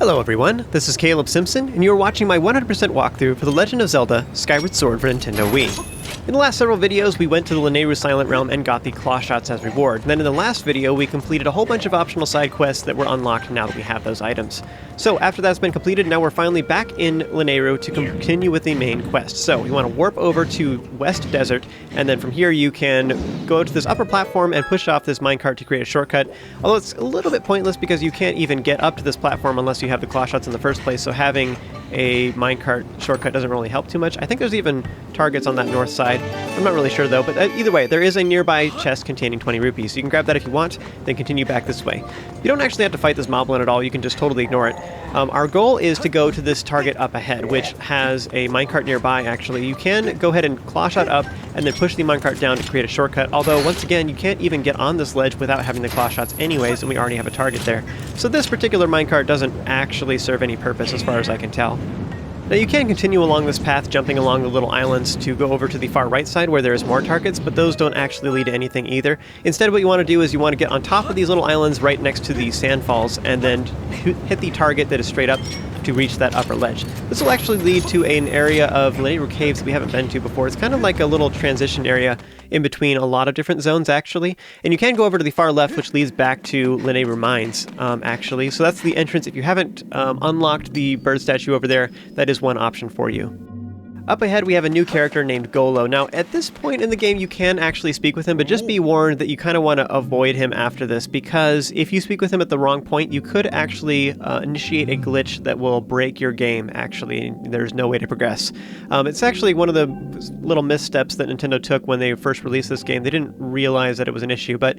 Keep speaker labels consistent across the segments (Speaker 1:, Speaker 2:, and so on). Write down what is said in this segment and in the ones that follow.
Speaker 1: Hello everyone, this is Caleb Simpson, and you're watching my 100% walkthrough for The Legend of Zelda Skyward Sword for Nintendo Wii. In the last several videos, we went to the Lanayru Silent Realm and got the Clawshots as reward. And then in the last video, we completed a whole bunch of optional side quests that were unlocked now that we have those items. So after that's been completed, now we're finally back in Lanayru to continue with the main quest. So we want to warp over to West Desert, and then from here you can go to this upper platform and push off this minecart to create a shortcut. Although it's a little bit pointless because you can't even get up to this platform unless you have the Clawshots in the first place, so having a minecart shortcut doesn't really help too much. I think there's even targets on that north side. I'm not really sure though, but either way, there is a nearby chest containing 20 rupees, so you can grab that if you want, then continue back this way. You don't actually have to fight this moblin at all, you can just totally ignore it. Our goal is to go to this target up ahead, which has a minecart nearby actually. You can go ahead and clawshot up and then push the minecart down to create a shortcut, although once again, you can't even get on this ledge without having the clawshots anyways, and we already have a target there. So this particular minecart doesn't actually serve any purpose as far as I can tell. Now you can continue along this path, jumping along the little islands to go over to the far right side where there's more targets, but those don't actually lead to anything either. Instead, what you want to do is you want to get on top of these little islands right next to the sand falls and then hit the target that is straight up to reach that upper ledge. This will actually lead to an area of Lanayru Caves that we haven't been to before. It's kind of like a little transition area in between a lot of different zones, actually. And you can go over to the far left, which leads back to Lanayru Mines, actually. So that's the entrance. If you haven't unlocked the bird statue over there, that is one option for you. Up ahead, we have a new character named Golo. Now, at this point in the game, you can actually speak with him, but just be warned that you kind of want to avoid him after this, because if you speak with him at the wrong point, you could actually initiate a glitch that will break your game, actually, and there's no way to progress. It's actually one of the little missteps that Nintendo took when they first released this game. They didn't realize that it was an issue, but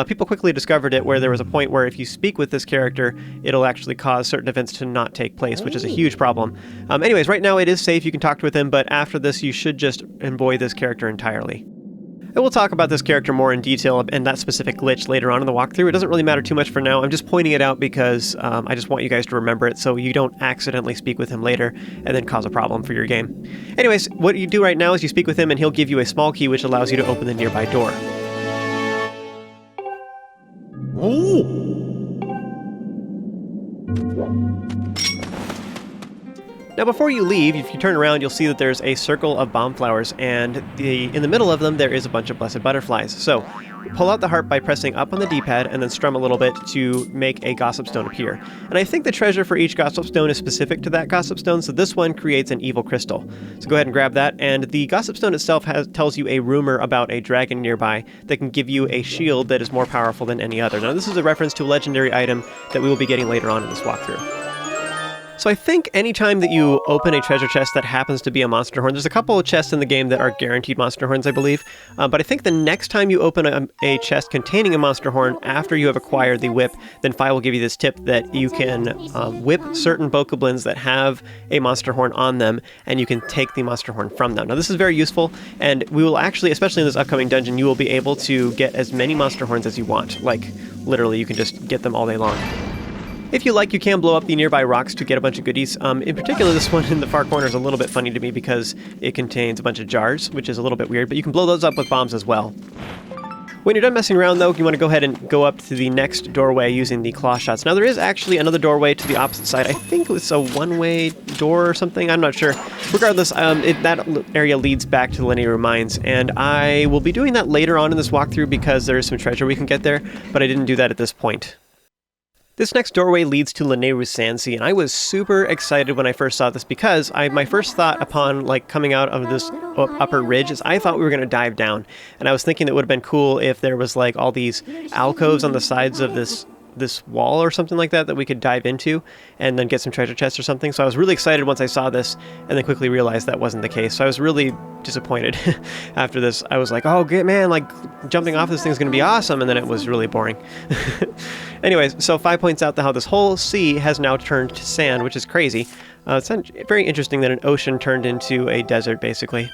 Speaker 1: people quickly discovered it, where there was a point where if you speak with this character, it'll actually cause certain events to not take place, which is a huge problem. Anyways, right now it is safe, you can talk with him, but after this you should just avoid this character entirely. And we'll talk about this character more in detail and that specific glitch later on in the walkthrough. It doesn't really matter too much for now. I'm just pointing it out because I just want you guys to remember it so you don't accidentally speak with him later and then cause a problem for your game. Anyways, what you do right now is you speak with him and he'll give you a small key which allows you to open the nearby door.
Speaker 2: Oh!
Speaker 1: Now before you leave, if you turn around, you'll see that there's a circle of bomb flowers, and in the middle of them there is a bunch of blessed butterflies. So pull out the harp by pressing up on the D-pad and then strum a little bit to make a gossip stone appear. And I think the treasure for each gossip stone is specific to that gossip stone, so this one creates an evil crystal. So go ahead and grab that, and the gossip stone itself tells you a rumor about a dragon nearby that can give you a shield that is more powerful than any other. Now this is a reference to a legendary item that we will be getting later on in this walkthrough. So I think anytime that you open a treasure chest that happens to be a monster horn, there's a couple of chests in the game that are guaranteed monster horns, I believe, but I think the next time you open a chest containing a monster horn after you have acquired the whip, then Fi will give you this tip that you can whip certain bokoblins that have a monster horn on them, and you can take the monster horn from them. Now this is very useful, and we will actually, especially in this upcoming dungeon, you will be able to get as many monster horns as you want. Like, literally, you can just get them all day long. If you like, you can blow up the nearby rocks to get a bunch of goodies. In particular, this one in the far corner is a little bit funny to me because it contains a bunch of jars, which is a little bit weird, but you can blow those up with bombs as well. When you're done messing around, though, you want to go ahead and go up to the next doorway using the Clawshots. Now, there is actually another doorway to the opposite side. I think it's a one-way door or something. I'm not sure. Regardless, that area leads back to the Lanayru Mines, and I will be doing that later on in this walkthrough because there is some treasure we can get there, but I didn't do that at this point. This next doorway leads to Lanayru Sand Sea, and I was super excited when I first saw this because my first thought upon coming out of this upper ridge is I thought we were going to dive down, and I was thinking it would have been cool if there was all these alcoves on the sides of this wall or something like that we could dive into and then get some treasure chests or something. So I was really excited once I saw this and then quickly realized that wasn't the case. So I was really disappointed after this. I was like, oh man, jumping off this thing is going to be awesome, and then it was really boring. Anyways, so Fi points out how this whole sea has now turned to sand, which is crazy. It's very interesting that an ocean turned into a desert, basically.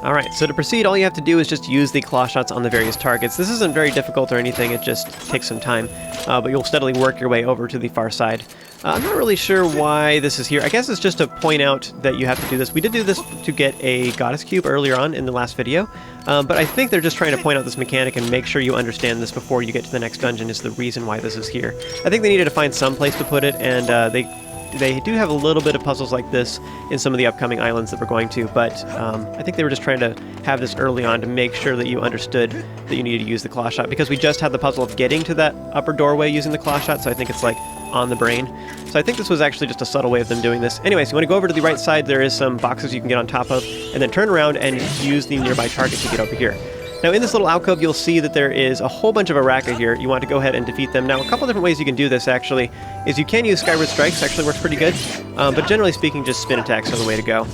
Speaker 1: Alright, so to proceed, all you have to do is just use the Clawshots on the various targets. This isn't very difficult or anything, it just takes some time, but you'll steadily work your way over to the far side. I'm not really sure why this is here. I guess it's just to point out that you have to do this. We did do this to get a Goddess Cube earlier on in the last video, but I think they're just trying to point out this mechanic and make sure you understand this before you get to the next dungeon is the reason why this is here. I think they needed to find some place to put it, and they do have a little bit of puzzles like this in some of the upcoming islands that we're going to, but I think they were just trying to have this early on to make sure that you understood that you needed to use the Clawshot, because we just had the puzzle of getting to that upper doorway using the Clawshot, so I think it's like on the brain. So I think this was actually just a subtle way of them doing this. Anyways, you want to go over to the right side, there is some boxes you can get on top of, and then turn around and use the nearby target to get over here. Now in this little alcove you'll see that there is a whole bunch of Araka here. You want to go ahead and defeat them. Now a couple different ways you can do this actually is you can use Skyward Strikes, actually works pretty good, but generally speaking just spin attacks are the way to go.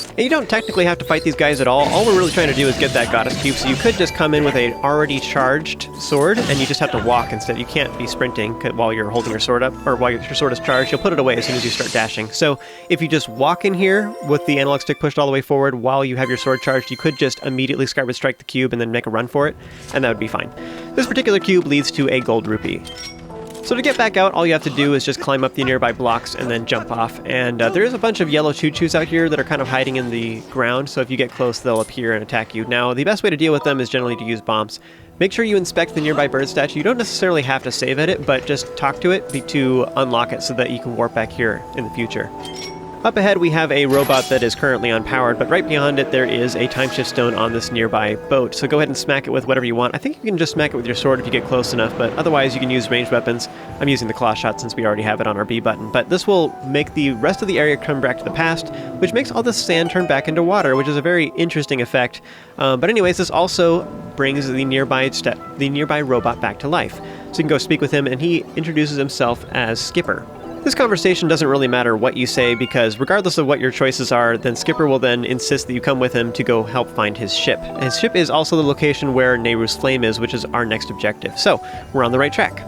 Speaker 1: And you don't technically have to fight these guys at all. All we're really trying to do is get that Goddess Cube, so you could just come in with a already charged sword, and you just have to walk instead. You can't be sprinting while you're holding your sword up, or while your sword is charged. You'll put it away as soon as you start dashing. So if you just walk in here with the analog stick pushed all the way forward while you have your sword charged, you could just immediately Skyward Strike the cube and then make a run for it, and that would be fine. This particular cube leads to a gold rupee. So to get back out, all you have to do is just climb up the nearby blocks and then jump off. And there is a bunch of yellow choo-choos out here that are kind of hiding in the ground, so if you get close, they'll appear and attack you. Now, the best way to deal with them is generally to use bombs. Make sure you inspect the nearby bird statue. You don't necessarily have to save at it, but just talk to it to unlock it so that you can warp back here in the future. Up ahead we have a robot that is currently unpowered, but right beyond it there is a time shift stone on this nearby boat, so go ahead and smack it with whatever you want. I think you can just smack it with your sword if you get close enough, but otherwise you can use ranged weapons. I'm using the Clawshot since we already have it on our B button, but this will make the rest of the area come back to the past, which makes all this sand turn back into water, which is a very interesting effect. But anyways, this also brings the nearby robot back to life. So you can go speak with him, and he introduces himself as Skipper. This conversation doesn't really matter what you say, because regardless of what your choices are, then Skipper will then insist that you come with him to go help find his ship. And his ship is also the location where Nayru's Flame is, which is our next objective. So, we're on the right track.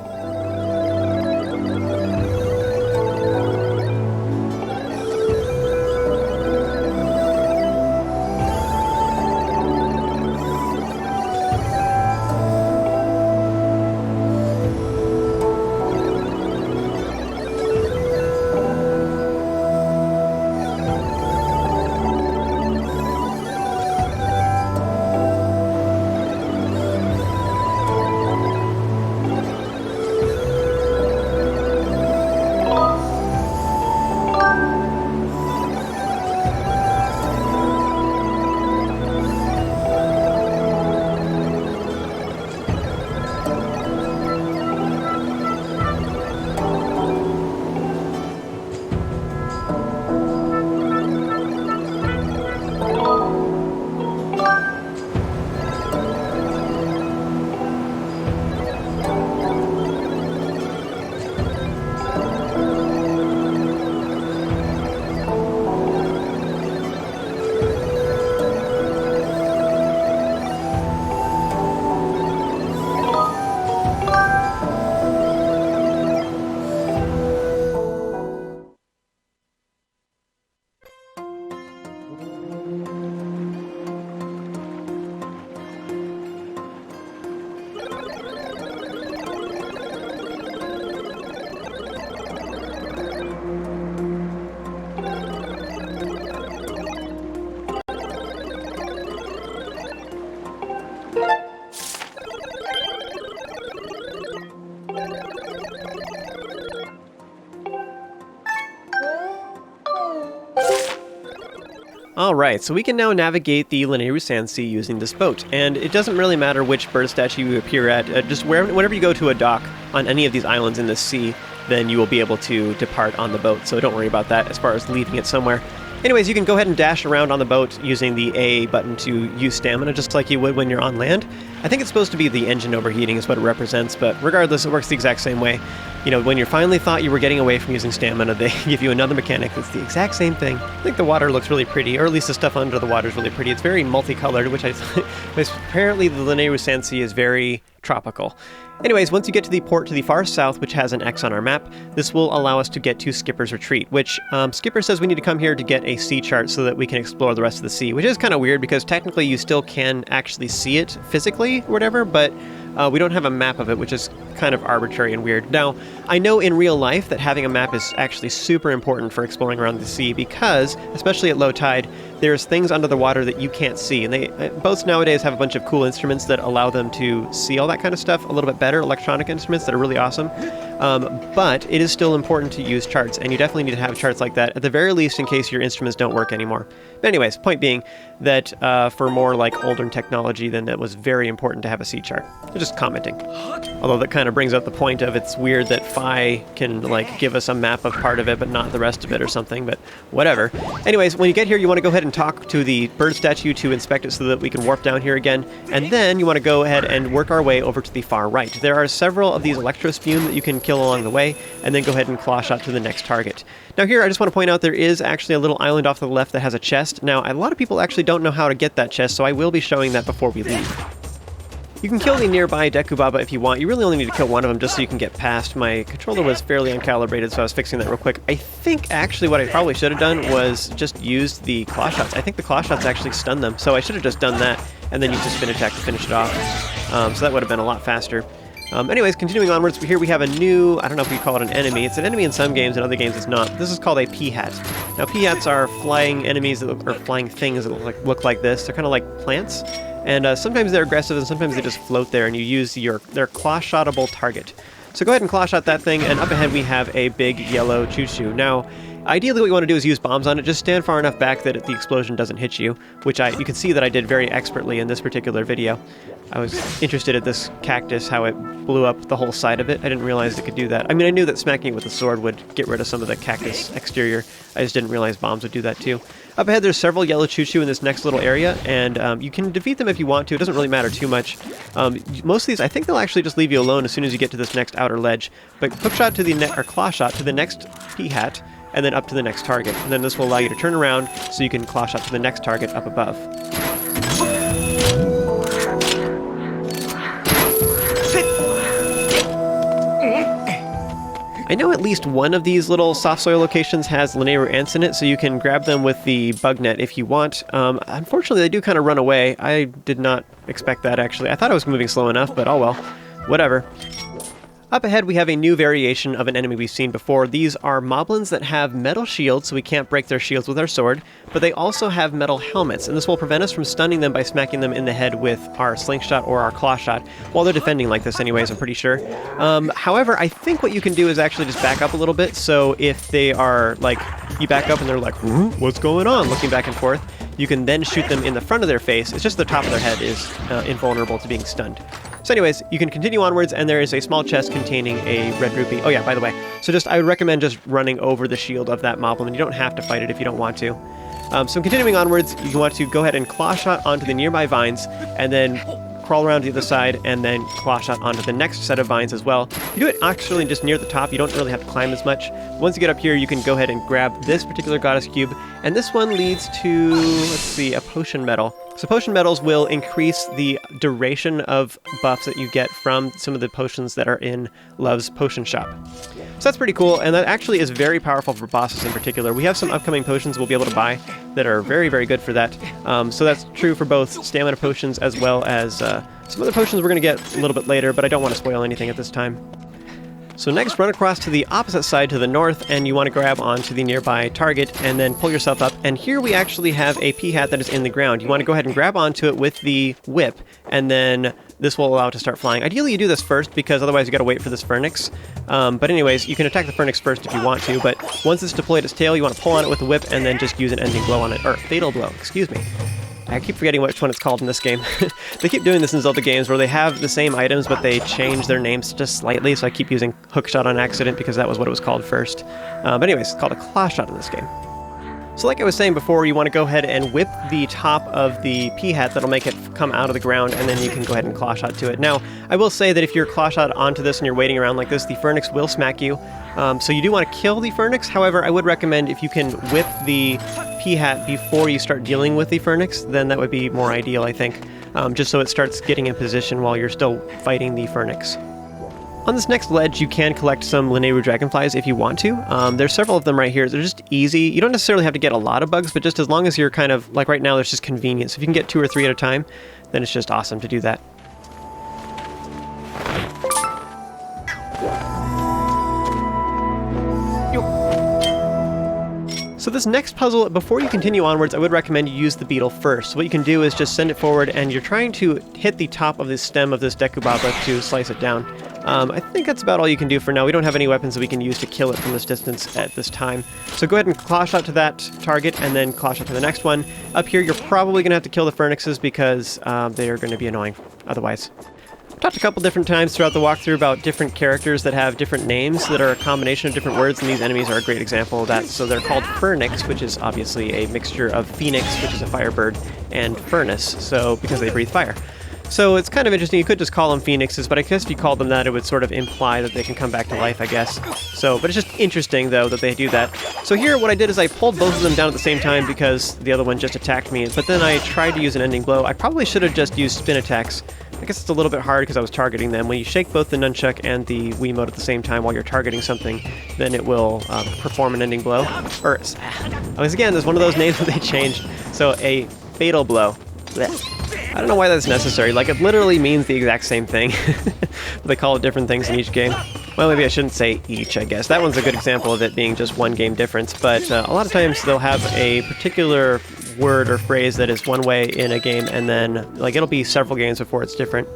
Speaker 1: Alright, so we can now navigate the Lanayru Sand Sea using this boat, and it doesn't really matter which bird statue you appear at, just whenever you go to a dock on any of these islands in the sea, then you will be able to depart on the boat, so don't worry about that as far as leaving it somewhere. Anyways, you can go ahead and dash around on the boat using the A button to use stamina, just like you would when you're on land. I think it's supposed to be the engine overheating is what it represents, but regardless, it works the exact same way. You know, when you finally thought you were getting away from using stamina, they give you another mechanic that's the exact same thing. I think the water looks really pretty, or at least the stuff under the water is really pretty. It's very multicolored, which apparently the Lanayru Sand Sea is very tropical. Anyways, once you get to the port to the far south, which has an X on our map, this will allow us to get to Skipper's Retreat, which Skipper says we need to come here to get a sea chart so that we can explore the rest of the sea, which is kind of weird because technically you still can actually see it physically or whatever, but we don't have a map of it, which is kind of arbitrary and weird. Now, I know in real life that having a map is actually super important for exploring around the sea because, especially at low tide, there's things under the water that you can't see. And boats nowadays have a bunch of cool instruments that allow them to see all that kind of stuff a little bit better, electronic instruments that are really awesome. But it is still important to use charts, and you definitely need to have charts like that, at the very least in case your instruments don't work anymore. But anyways, point being that for more like older technology, then it was very important to have a sea chart. Just commenting. Although that kind of brings up the point of it's weird that Phi can like give us a map of part of it but not the rest of it or something, but whatever. Anyways, when you get here you want to go ahead and talk to the bird statue to inspect it so that we can warp down here again, and then you want to go ahead and work our way over to the far right. There are several of these electro spume that you can kill along the way, and then go ahead and claw shot to the next target. Now here I just want to point out there is actually a little island off to the left that has a chest. Now a lot of people actually don't know how to get that chest, so I will be showing that before we leave. You can kill the nearby Deku Baba if you want. You really only need to kill one of them just so you can get past. My controller was fairly uncalibrated, so I was fixing that real quick. I think actually what I probably should have done was just used the Clawshots. I think the Clawshots actually stun them, so I should have just done that and then use the spin attack to finish it off. So that would have been a lot faster. Anyways, continuing onwards, here we have a new, I don't know if we call it an enemy. It's an enemy in some games, in other games it's not. This is called a P-Hat. Now P-Hats are flying enemies that look, or flying things that look like this. They're kind of like plants. And sometimes they're aggressive and sometimes they just float there and you use their claw-shottable target. So go ahead and claw-shot that thing, and up ahead we have a big yellow choo-choo. Now, ideally what you want to do is use bombs on it. Just stand far enough back that the explosion doesn't hit you, which you can see that I did very expertly in this particular video. I was interested at this cactus, how it blew up the whole side of it. I didn't realize it could do that. I mean, I knew that smacking it with a sword would get rid of some of the cactus exterior. I just didn't realize bombs would do that too. Up ahead there's several yellow choo-choo in this next little area, and you can defeat them if you want to. It doesn't really matter too much. Most of these, I think they'll actually just leave you alone as soon as you get to this next outer ledge. But hookshot to the or claw shot to the next P-Hat, and then up to the next target. And then this will allow you to turn around so you can claw shot to the next target up above. I know at least one of these little soft soil locations has Lanayru ants in it, so you can grab them with the bug net if you want. Unfortunately, they do kind of run away. I did not expect that, actually. I thought I was moving slow enough, but oh well. Whatever. Up ahead, we have a new variation of an enemy we've seen before. These are moblins that have metal shields, so we can't break their shields with our sword, but they also have metal helmets, and this will prevent us from stunning them by smacking them in the head with our slingshot or our claw shot, while they're defending like this anyways, I'm pretty sure. However, I think what you can do is actually just back up a little bit, so if they are, like, you back up and they're like, what's going on, looking back and forth, you can then shoot them in the front of their face. It's just the top of their head is invulnerable to being stunned. So anyways, you can continue onwards, and there is a small chest containing a red rupee. Oh yeah, by the way, so I would recommend just running over the shield of that moblin. You don't have to fight it if you don't want to. So continuing onwards, you want to go ahead and claw shot onto the nearby vines, and then crawl around to the other side, and then claw shot onto the next set of vines as well. You do it actually just near the top. You don't really have to climb as much. Once you get up here, you can go ahead and grab this particular goddess cube, and this one leads to, let's see, a potion medal. So potion medals will increase the duration of buffs that you get from some of the potions that are in Love's potion shop. So that's pretty cool, and that actually is very powerful for bosses in particular. We have some upcoming potions we'll be able to buy that are very, very good for that. So that's true for both stamina potions as well as some other potions we're going to get a little bit later, but I don't want to spoil anything at this time. So next, run across to the opposite side to the north, and you want to grab onto the nearby target and then pull yourself up. And here we actually have a P-Hat that is in the ground. You want to go ahead and grab onto it with the whip, and then this will allow it to start flying. Ideally, you do this first, because otherwise you got to wait for this Phoenix. But anyways, you can attack the Phoenix first if you want to, but once it's deployed its tail, you want to pull on it with the whip and then just use an ending blow on it, or fatal blow, excuse me. I keep forgetting which one it's called in this game. They keep doing this in Zelda games where they have the same items, but they change their names just slightly, so I keep using Hookshot on accident because that was what it was called first. But anyways, it's called a Clawshot in this game. So like I was saying before, you want to go ahead and whip the top of the P-Hat. That'll make it come out of the ground, and then you can go ahead and Clawshot to it. Now, I will say that if you're Clawshot onto this and you're waiting around like this, the Phoenix will smack you. So you do want to kill the Phoenix. However, I would recommend if you can whip the P-Hat before you start dealing with the Phoenix, then that would be more ideal, I think. just so it starts getting in position while you're still fighting the Phoenix. On this next ledge, you can collect some Lanayru dragonflies if you want to. There's several of them right here. They're just easy. You don't necessarily have to get a lot of bugs, but just as long as you're kind of, like right now, there's just convenience. If you can get 2 or 3 at a time, then it's just awesome to do that. So this next puzzle, before you continue onwards, I would recommend you use the beetle first. So what you can do is just send it forward, and you're trying to hit the top of the stem of this Dekubaba to slice it down. I think that's about all you can do for now. We don't have any weapons that we can use to kill it from this distance at this time. So go ahead and Clawshot to that target, and then Clawshot to the next one. Up here, you're probably going to have to kill the Phoenixes because they are going to be annoying otherwise. I've talked a couple different times throughout the walkthrough about different characters that have different names that are a combination of different words, and these enemies are a great example of that. So they're called Phoenix, which is obviously a mixture of Phoenix, which is a firebird, and Furnace, so because they breathe fire. So it's kind of interesting. You could just call them Phoenixes, but I guess if you called them that, it would sort of imply that they can come back to life, I guess. So, but it's just interesting, though, that they do that. So here, what I did is I pulled both of them down at the same time because the other one just attacked me, but then I tried to use an ending blow. I probably should have just used spin attacks. I guess it's a little bit hard because I was targeting them. When you shake both the nunchuck and the Wiimote at the same time while you're targeting something, then it will perform an ending blow. Or, once again, there's one of those names that they changed. So a fatal blow. Blech. I don't know why that's necessary. Like, it literally means the exact same thing. But they call it different things in each game. Well, maybe I shouldn't say each, I guess. That one's a good example of it being just one game difference. But a lot of times they'll have a particular word or phrase that is one way in a game, and then, like, it'll be several games before it's different.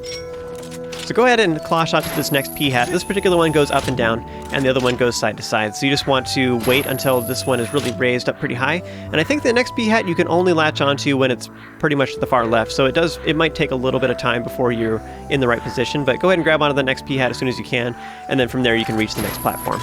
Speaker 1: So go ahead and Clawshot to this next P-hat. This particular one goes up and down, and the other one goes side to side. So you just want to wait until this one is really raised up pretty high. And I think the next P-hat you can only latch onto when it's pretty much to the far left. So it might take a little bit of time before you're in the right position, but go ahead and grab onto the next P-hat as soon as you can, and then from there you can reach the next platform.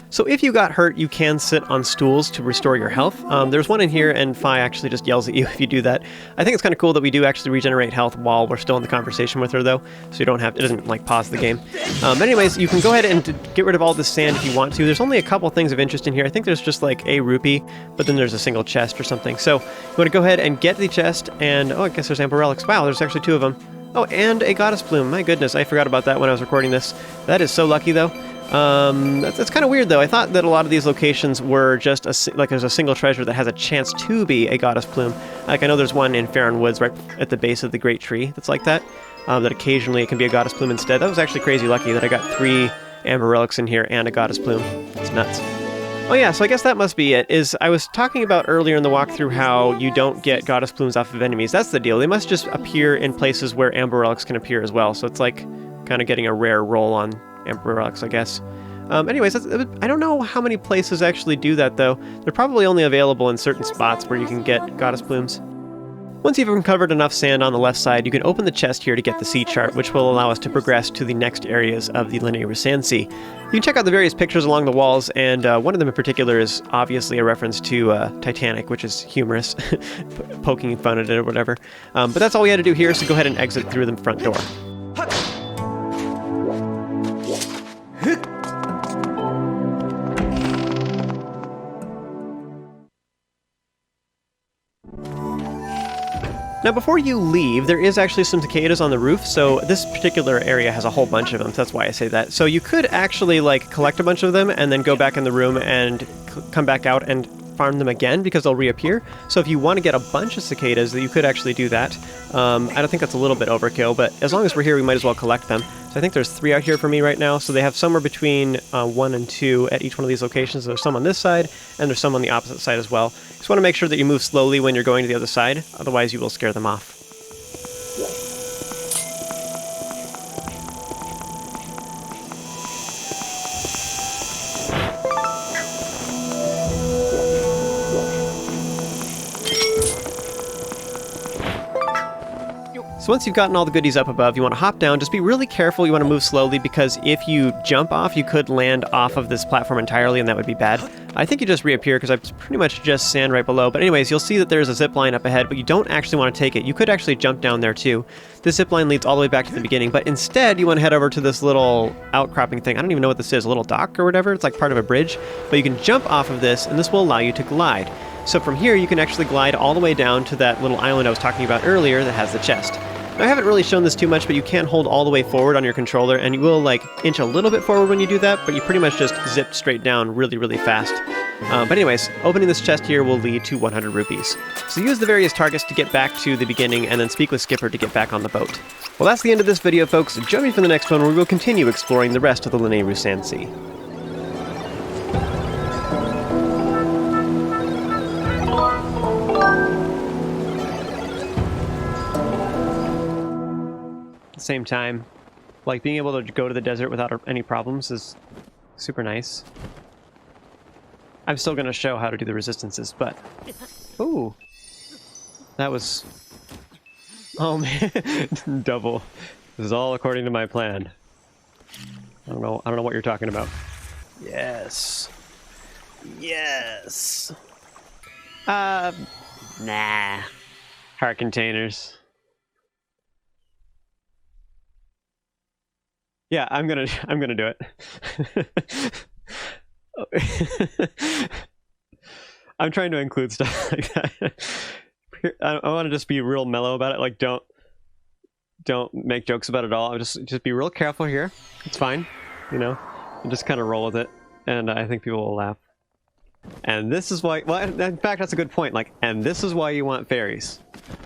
Speaker 1: So if you got hurt, you can sit on stools to restore your health. There's one in here, and Fi actually just yells at you if you do that. I think it's kind of cool that we do actually regenerate health while we're still in the conversation with her, though, so you don't have, it doesn't like pause the game. But anyways, you can go ahead and get rid of all this sand if you want to. There's only a couple things of interest in here. I think there's just like a rupee, but then there's a single chest or something. So you want to go ahead and get the chest, and oh, I guess there's amber relics. Wow, there's actually 2 of them. Oh, and a goddess plume. My goodness, I forgot about that when I was recording this. That is so lucky, though. That's kind of weird, though. I thought that a lot of these locations were just like there's a single treasure that has a chance to be a goddess plume. Like I know there's one in Farron Woods right at the base of the Great Tree that's like that. That occasionally it can be a goddess plume instead. That was actually crazy lucky that I got 3 amber relics in here and a goddess plume. It's nuts. Oh yeah, so I guess that must be it. I was talking about earlier in the walkthrough how you don't get goddess plumes off of enemies. That's the deal. They must just appear in places where amber relics can appear as well. So it's like kind of getting a rare roll on amber relics, I guess. Anyways, I don't know how many places actually do that, though. They're probably only available in certain spots where you can get goddess plumes. Once you've uncovered enough sand on the left side, you can open the chest here to get the sea chart, which will allow us to progress to the next areas of the Lanayru Sand Sea. You can check out the various pictures along the walls, and one of them in particular is obviously a reference to Titanic, which is humorous, poking fun at it or whatever. But that's all we had to do here, so go ahead and exit through the front door. Now before you leave, there is actually some cicadas on the roof, so this particular area has a whole bunch of them, so that's why I say that. So you could actually like collect a bunch of them and then go back in the room and come back out and farm them again because they'll reappear. So if you want to get a bunch of cicadas, you could actually do that. I don't think that's a little bit overkill, but as long as we're here, we might as well collect them. So I think there's 3 out here for me right now, so they have somewhere between 1 and 2 at each one of these locations. There's some on this side, and there's some on the opposite side as well. Just want to make sure that you move slowly when you're going to the other side, otherwise you will scare them off. So once you've gotten all the goodies up above, you want to hop down. Just be really careful. You want to move slowly because if you jump off, you could land off of this platform entirely, and that would be bad. I think you just reappear because it's pretty much just sand right below. But anyways, you'll see that there's a zip line up ahead, but you don't actually want to take it. You could actually jump down there too. This zip line leads all the way back to the beginning, but instead you want to head over to this little outcropping thing. I don't even know what this is, a little dock or whatever. It's like part of a bridge, but you can jump off of this and this will allow you to glide. So from here you can actually glide all the way down to that little island I was talking about earlier that has the chest. Now, I haven't really shown this too much, but you can hold all the way forward on your controller, and you will like inch a little bit forward when you do that, but you pretty much just zip straight down really, really fast. But anyways, opening this chest here will lead to 100 rupees. So use the various targets to get back to the beginning, and then speak with Skipper to get back on the boat. Well, that's the end of this video, folks. Join me for the next one where we will continue exploring the rest of the Lanayru Sand Sea. Same time, like being able to go to the desert without any problems is super nice. I'm still going to show how to do the resistances, but ooh, that was, oh man, double. This is all according to my plan. I don't know what you're talking about. Yes, nah, heart containers. Yeah, I'm gonna do it. I'm trying to include stuff like that. I want to just be real mellow about it. Like, don't make jokes about it at all. I'll just be real careful here. It's fine, you know. And just kind of roll with it, and I think people will laugh. And this is why. Well, in fact, that's a good point. Like, and this is why you want fairies.